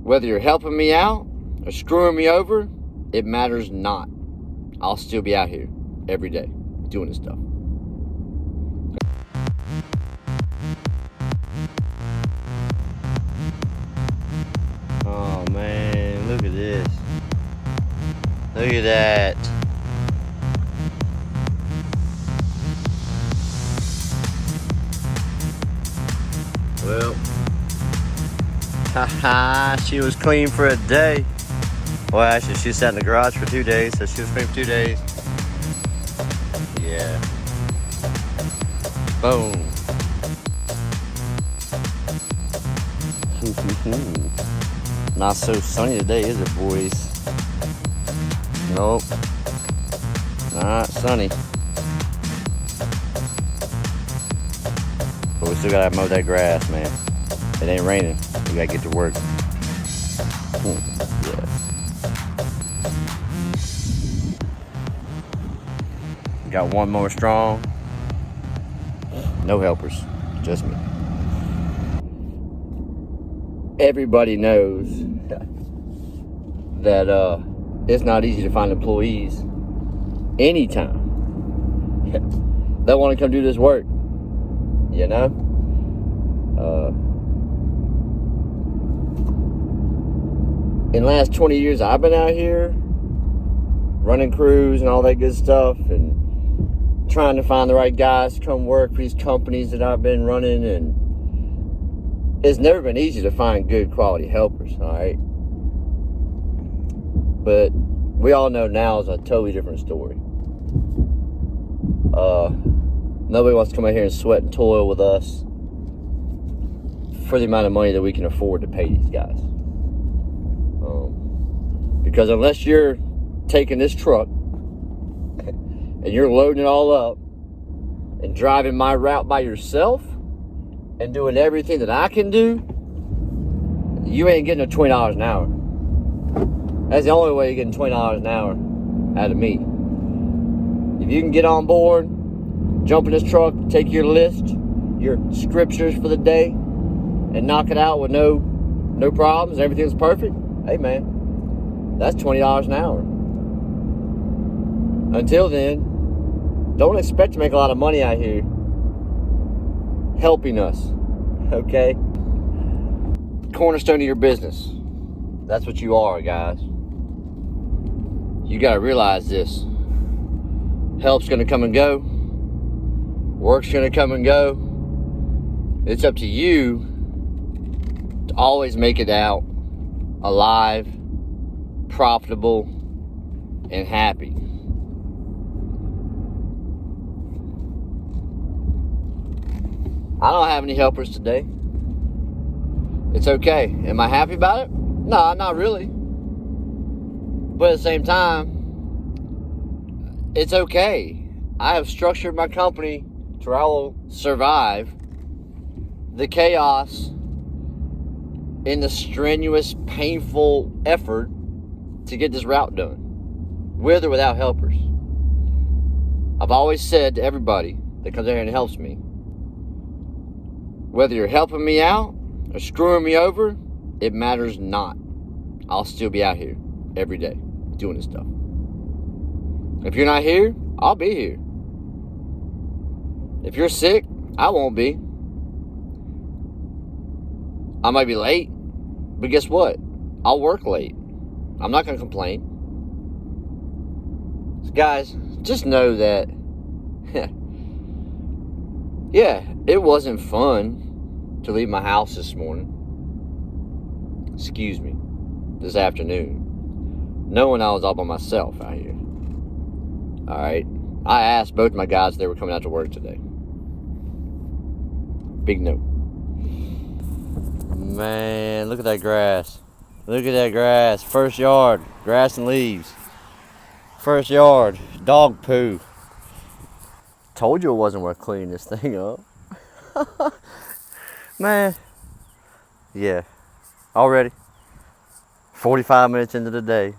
Whether you're helping me out or screwing me over, it matters not. I'll still be out here every day doing this stuff. Oh man, look at this. Look at that. Well, haha, she was clean for a day. Well, actually, she sat in the garage for 2 days, so she was clean for 2 days. Yeah. Boom. Not so sunny today, is it, boys? Nope. Not sunny. But we still gotta mow that grass, man. It ain't raining. We gotta get to work. Yeah. Got one more strong. No helpers. Just me. Everybody knows that it's not easy to find employees anytime. They want to come do this work, you know. In the last 20 years I've been out here running crews and all that good stuff and trying to find the right guys to come work for these companies that I've been running, and it's never been easy to find good quality helpers, all right? But we all know now is a totally different story. Nobody wants to come out here and sweat and toil with us for the amount of money that we can afford to pay these guys. Because unless you're taking this truck and you're loading it all up and driving my route by yourself and doing everything that I can do, you ain't getting a $20 an hour. That's the only way you're getting $20 an hour out of me. If you can get on board, jump in this truck, take your list, your scriptures for the day, and knock it out with no problems, everything's perfect, hey man, that's $20 an hour. Until then, don't expect to make a lot of money out here helping us, okay? Cornerstone of your business. That's what you are, guys. You gotta realize this. Help's gonna come and go. Work's gonna come and go. It's up to you to always make it out alive, profitable, and happy. I don't have any helpers today. It's okay. Am I happy about it? No, not really. But at the same time, it's okay. I have structured my company to where I will survive the chaos in the strenuous, painful effort to get this route done, with or without helpers. I've always said to everybody that comes out here and helps me, whether you're helping me out or screwing me over, it matters not. I'll still be out here every day doing this stuff. If you're not here, I'll be here. If you're sick, I won't be. I might be late, but guess what? I'll work late. I'm not going to complain. So guys, just know that, yeah, it wasn't fun to leave my house this morning. Excuse me, this afternoon. Knowing I was all by myself out here. Alright? I asked both my guys if they were coming out to work today. Big no. Man, look at that grass. Look at that grass. First yard, grass and leaves. First yard, dog poo. Told you it wasn't worth cleaning this thing up. Man. Yeah. Already. 45 minutes into the day.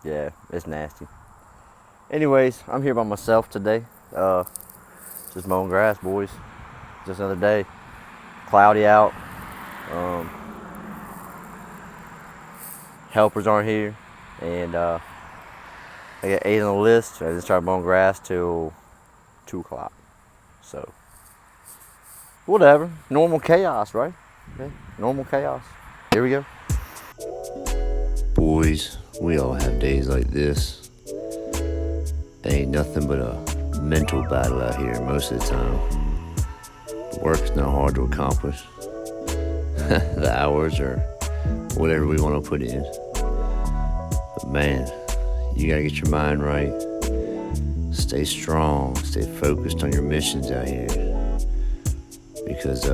Yeah, it's nasty. Anyways, I'm here by myself today. Just mowing grass, boys. Just another day. Cloudy out. helpers aren't here, and I got 8 on the list. I didn't start mowing grass till 2 o'clock. So, whatever. Normal chaos, right? Okay. Normal chaos. Here we go. Boys, we all have days like this. There ain't nothing but a mental battle out here most of the time. Work's not hard to accomplish. The hours are whatever we want to put in. But man, you gotta get your mind right. Stay strong, stay focused on your missions out here. Because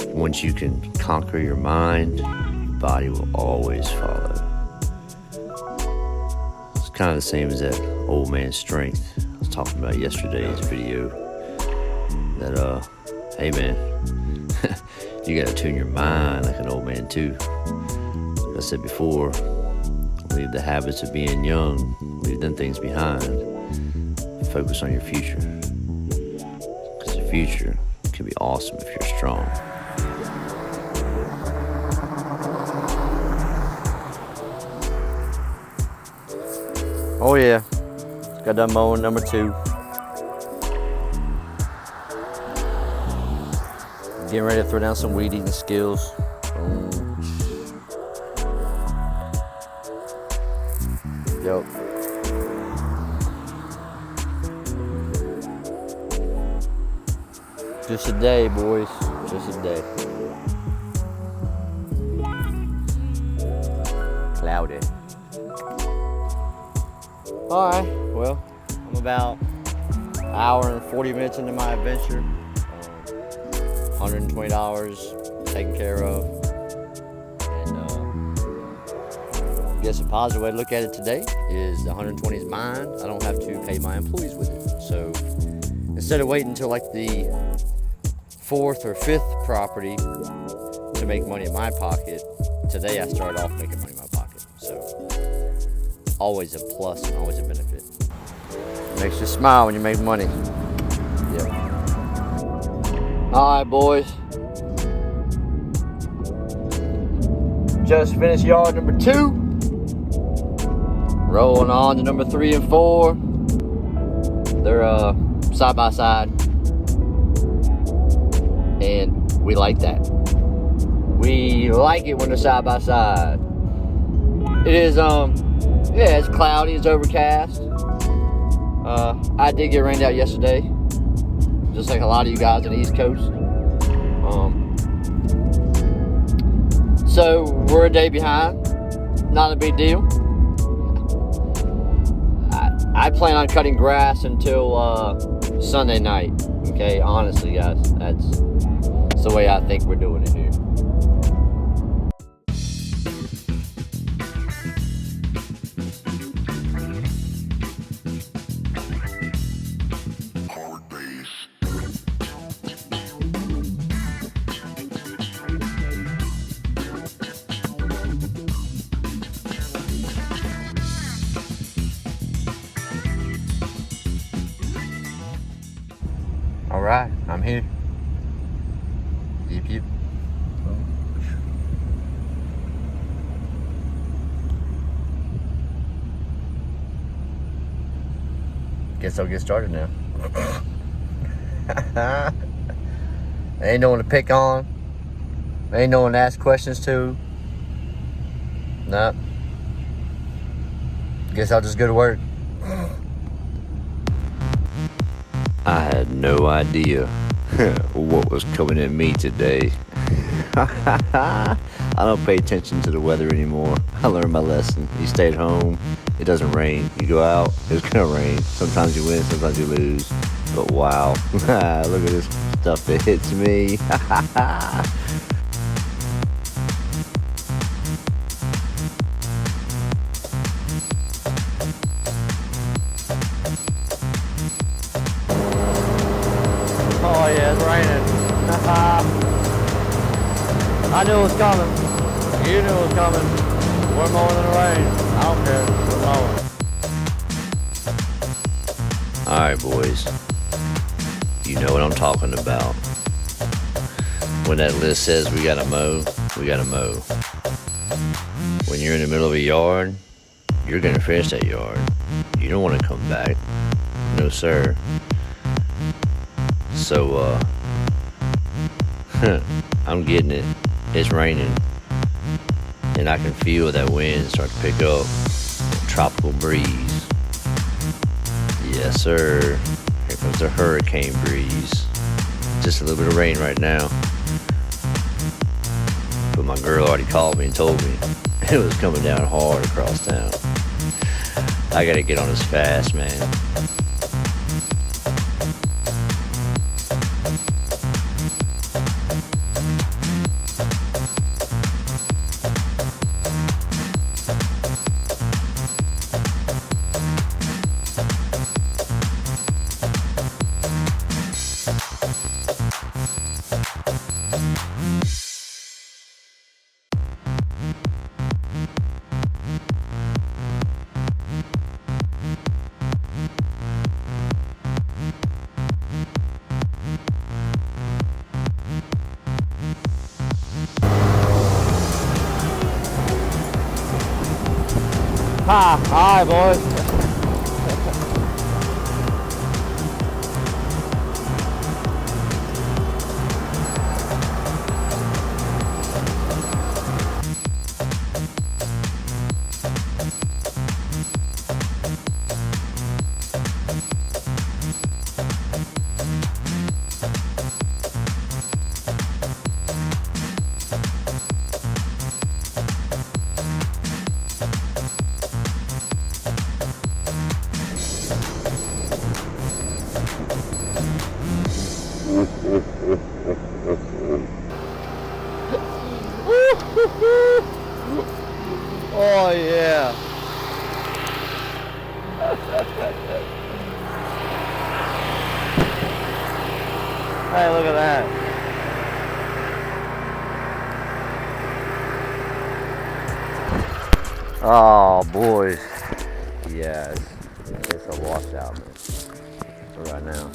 once you can conquer your mind, your body will always follow. It's kind of the same as that old man's strength I was talking about yesterday's video. That hey man, you gotta tune your mind like an old man too. Like I said before, leave the habits of being young, leave them things behind. Focus on your future. Because the future can be awesome if you're strong. Oh yeah, got done mowing number 2. Getting ready to throw down some weed eating skills. Yep. Just a day, boys. Just a day. Cloudy. Alright, well, I'm about an hour and 40 minutes into my adventure. $120 taken care of. And I guess a positive way to look at it today is the 120 is mine. I don't have to pay my employees with it. So instead of waiting until like the 4th or 5th property to make money in my pocket, today I started off making money in my pocket. So always a plus and always a benefit. Makes you smile when you make money. Yep. Alright, boys. Just finished yard number 2. Rolling on to number 3 and 4. They're side by side. And we like that. We like it when they're side by side. It is yeah, it's cloudy, it's overcast. I did get rained out yesterday, just like a lot of you guys on the East Coast. So we're a day behind. Not a big deal. I plan on cutting grass until Sunday night. Okay, honestly, guys, that's the way I think we're doing it here. Alright, I'm here. Yep, yep. Guess I'll get started now. Ain't no one to pick on. Ain't no one to ask questions to. Nah. Guess I'll just go to work. I had no idea what was coming at me today. I don't pay attention to the weather anymore. I learned my lesson. You stay at home, it doesn't rain. You go out, it's gonna rain. Sometimes you win, sometimes you lose. But wow, look at this stuff that hits me. Oh yeah, it's raining. I knew it was coming. You knew it was coming. We're mowing in the rain. I don't care. We're mowing. Alright, boys. You know what I'm talking about. When that list says we gotta mow, we gotta mow. When you're in the middle of a yard, you're gonna finish that yard. You don't want to come back. No, sir. So, I'm getting it. It's raining. And I can feel that wind start to pick up. Tropical breeze. Yes, sir. Here comes the hurricane breeze. Just a little bit of rain right now. But my girl already called me and told me it was coming down hard across town. I gotta get on this fast, man. Hi, boys. Oh yeah. Hey, look at that. Oh boys. Yeah, it's a washout, man. For right now.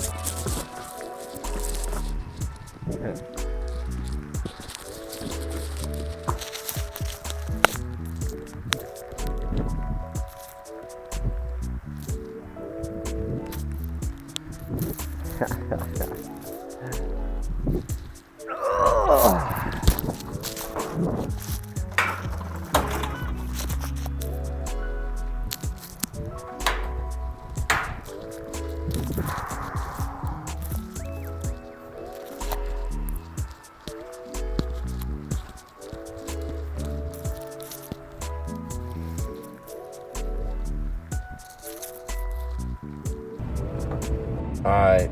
Alright,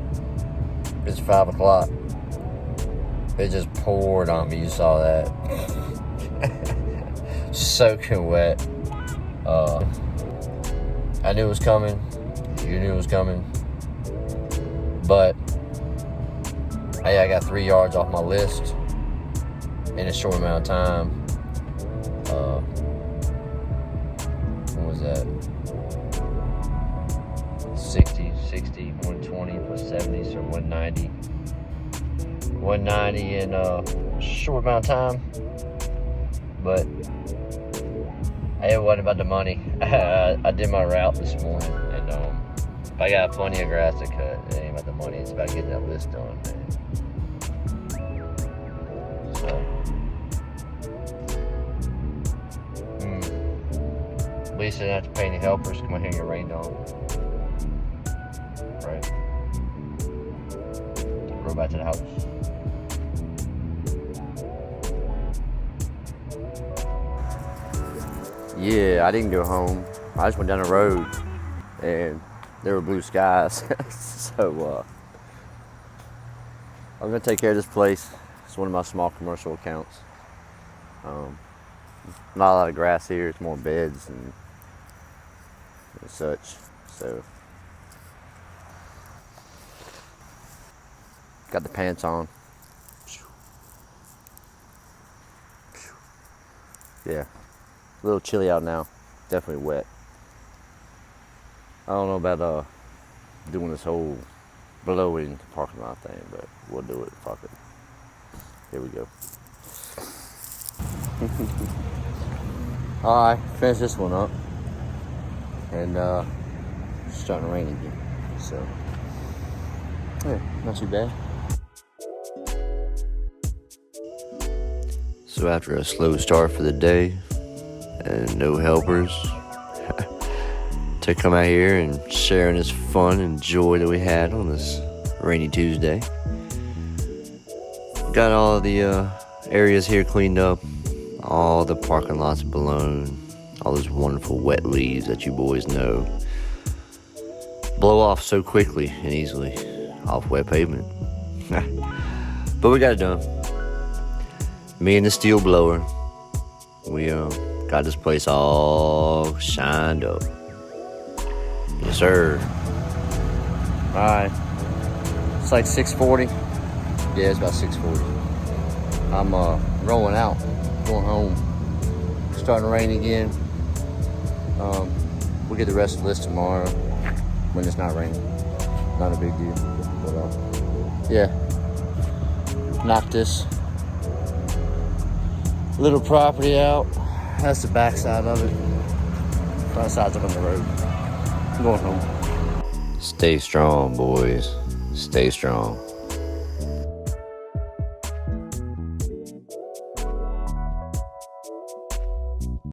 it's 5 o'clock. It just poured on me, you saw that. Soaking wet. I knew it was coming. You knew it was coming. But, hey, I got 3 yards off my list in a short amount of time. What was that? 60, 120 plus 70, so 190. 190 in a short amount of time. But it wasn't about the money. I did my route this morning, and I got plenty of grass to cut. It ain't about the money, it's about getting that list done, man. So, at least I didn't have to pay any helpers. Come on here and get rained on. Right. Go back to the house. Yeah, I didn't go home. I just went down the road and there were blue skies. So I'm gonna take care of this place. It's one of my small commercial accounts. Not a lot of grass here, it's more beds and such. So got the pants on. Yeah. A little chilly out now. Definitely wet. I don't know about doing this whole blowing parking lot thing, but we'll do it. Fuck it. Here we go. Alright, finish this one up. And it's starting to rain again. So, yeah, not too bad. So after a slow start for the day and no helpers, to come out here and sharing this fun and joy that we had on this rainy Tuesday. Got all the areas here cleaned up, all the parking lots blown, all those wonderful wet leaves that you boys know blow off so quickly and easily off wet pavement. But we got it done. Me and the steel blower, we got this place all shined up. Yes, sir. Alright. It's like 6:40. Yeah, it's about 6:40. I'm rolling out, going home. It's starting to rain again. We'll get the rest of the list tomorrow when it's not raining. Not a big deal. But yeah. Knock this little property out. That's the back side of it. Front side's up on the road. I'm going home. Stay strong, boys. Stay strong.